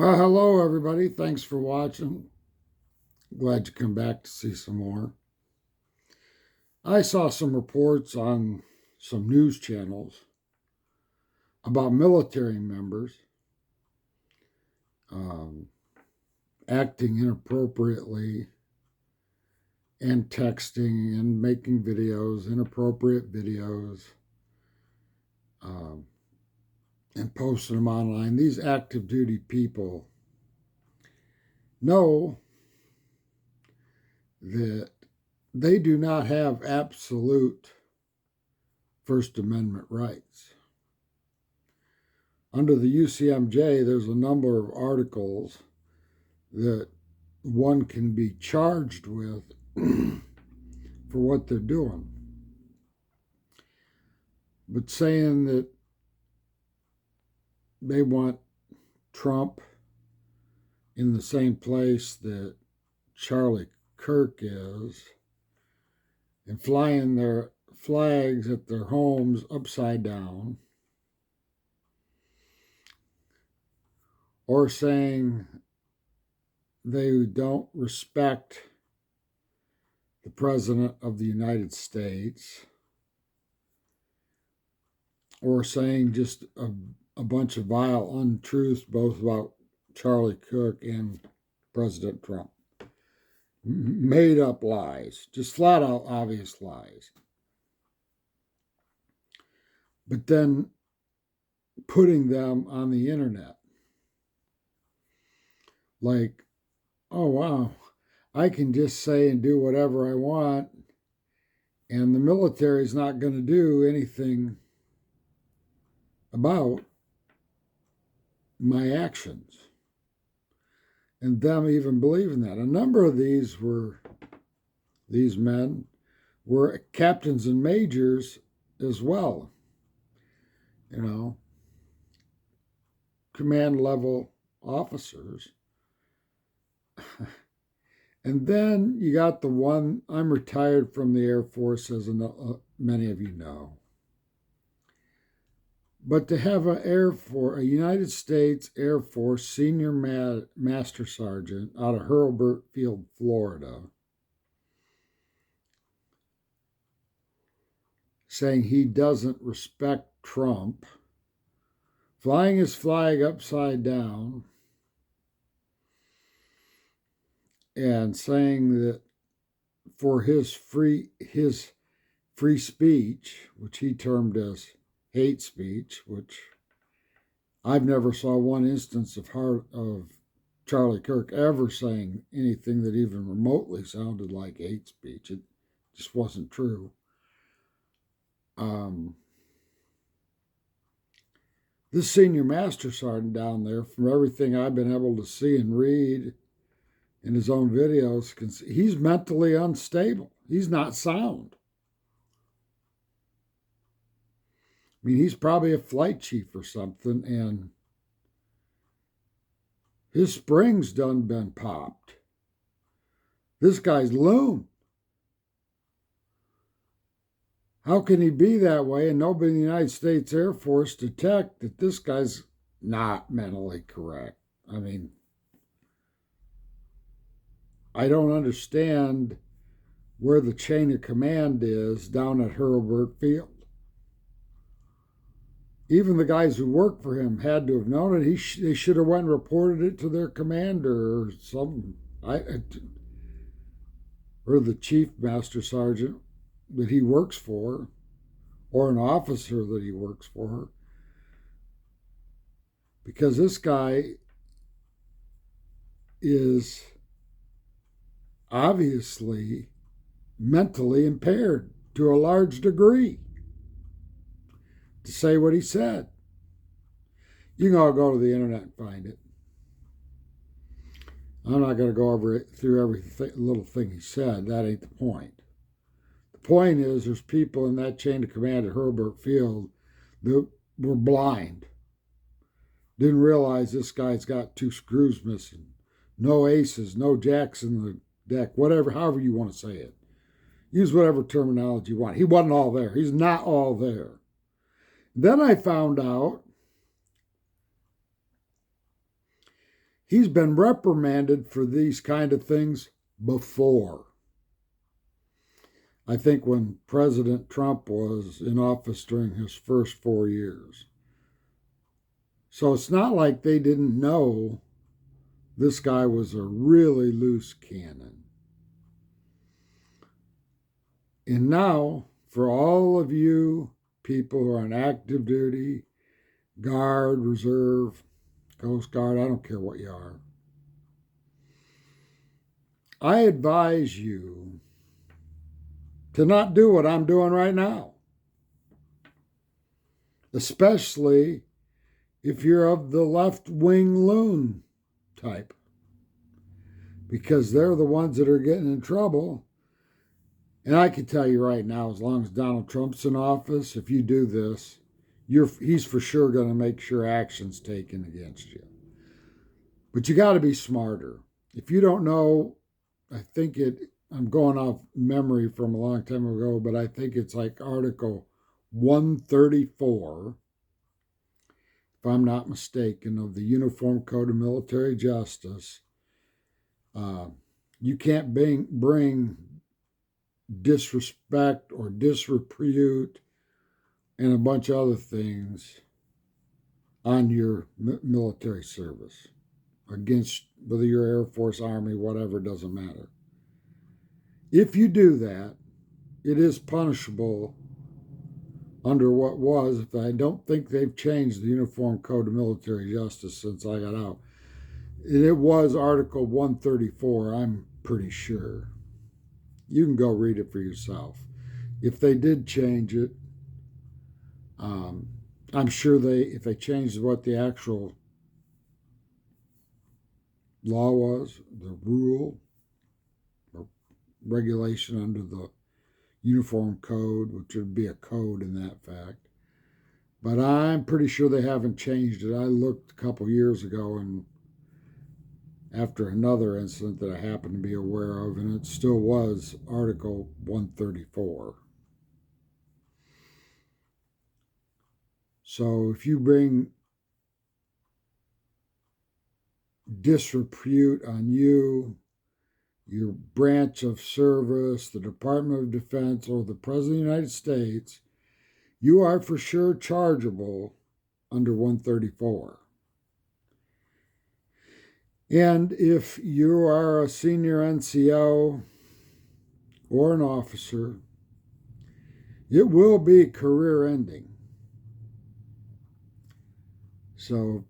Well, hello, everybody. Thanks for watching. Glad you come back to see some more. I saw some reports on some news channels about military members um, acting inappropriately and texting and making videos, inappropriate videos, um, and posting them online. These active duty people know that they do not have absolute First Amendment rights. Under the UCMJ, there's a number of articles that one can be charged with for what they're doing. But saying that they want Trump in the same place that Charlie Kirk is and flying their flags at their homes upside down, or saying they don't respect the President of the United States, or saying just a bunch of vile untruths, both about Charlie Kirk and President Trump. Made up lies, just flat out obvious lies. But then putting them on the internet. Like, oh, wow, I can just say and do whatever I want, and the military is not going to do anything about my actions. And them even believing that. A number of these men were captains and majors as well. Command level officers. And then you got the one, I'm retired from the Air Force, as many of you know. But to have a United States Air Force senior master sergeant out of Hurlburt Field, Florida, saying he doesn't respect Trump, flying his flag upside down, and saying that for his free speech, which he termed as hate speech, which I've never saw one instance of Charlie Kirk ever saying anything that even remotely sounded like hate speech. It just wasn't true. This senior master sergeant down there, from everything I've been able to see and read in his own videos, he's mentally unstable. He's not sound. I mean, he's probably a flight chief or something, and his spring's done been popped. This guy's loon. How can he be that way and nobody in the United States Air Force detect that this guy's not mentally correct? I mean, I don't understand where the chain of command is down at Hurlburt Field. Even the guys who work for him had to have known it. They should have went and reported it to their commander or or the chief master sergeant that he works for, or an officer that he works for, because this guy is obviously mentally impaired to a large degree to say what he said. You can all go to the internet and find it. I'm not going to go through every little thing he said. That ain't the point. The point is there's people in that chain of command at Hurlburt Field that were blind. Didn't realize this guy's got 2 screws missing. No aces, no jacks in the deck, however you want to say it. Use whatever terminology you want. He wasn't all there. He's not all there. Then I found out He's been reprimanded for these kind of things before. I think when President Trump was in office during his first 4 years. So it's not like they didn't know this guy was a really loose cannon. And now, for all of you people who are on active duty, Guard, Reserve, Coast Guard, I don't care what you are, I advise you to not do what I'm doing right now, especially if you're of the left-wing loon type, because they're the ones that are getting in trouble. And I can tell you right now, as long as Donald Trump's in office, if you do this, he's for sure going to make sure action's taken against you. But you got to be smarter. If you don't know, I'm going off memory from a long time ago, but I think it's like Article 134, if I'm not mistaken, of the Uniform Code of Military Justice. You can't bring disrespect or disrepute and a bunch of other things on your military service against whether you're Air Force, Army, whatever, doesn't matter. If you do that, it is punishable under what was, if I don't think they've changed the Uniform Code of Military Justice since I got out. It was Article 134, I'm pretty sure. You can go read it for yourself. If they did change it, I'm sure if they changed what the actual law was, the rule or regulation under the Uniform Code, which would be a code in that fact. But I'm pretty sure they haven't changed it. I looked a couple years ago, and after another incident that I happened to be aware of, and it still was Article 134. So if you bring disrepute on you, your branch of service, the Department of Defense, or the President of the United States, you are for sure chargeable under 134. And if you are a senior NCO or an officer, it will be career ending. So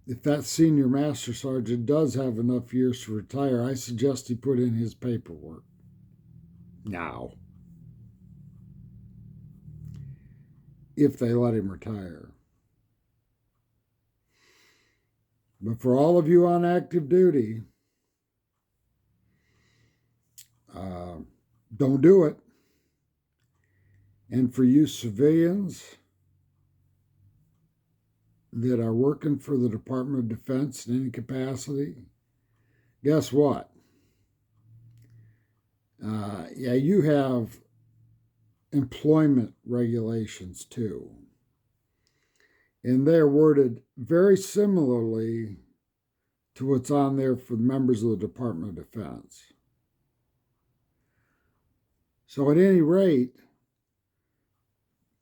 if that senior master sergeant does have enough years to retire, I suggest he put in his paperwork now, if they let him retire. But for all of you on active duty, don't do it. And for you civilians that are working for the Department of Defense in any capacity, guess what? You have employment regulations too. And they're worded very similarly to what's on there for the members of the Department of Defense. So at any rate,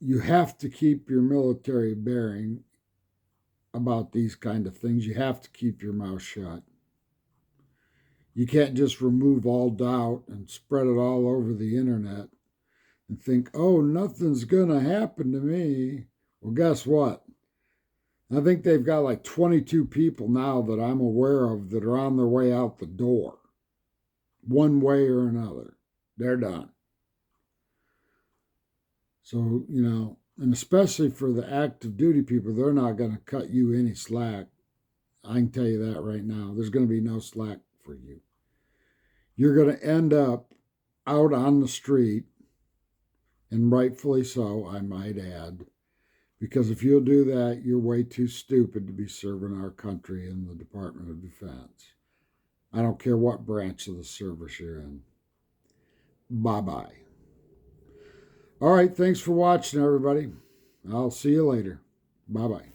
you have to keep your military bearing about these kind of things. You have to keep your mouth shut. You can't just remove all doubt and spread it all over the internet and think, oh, nothing's going to happen to me. Well, guess what? I think they've got like 22 people now that I'm aware of that are on their way out the door, one way or another. They're done. So, and especially for the active duty people, they're not going to cut you any slack. I can tell you that right now. There's going to be no slack for you. You're going to end up out on the street, and rightfully so, I might add, because if you'll do that, you're way too stupid to be serving our country in the Department of Defense. I don't care what branch of the service you're in. Bye-bye. All right, thanks for watching, everybody. I'll see you later. Bye-bye.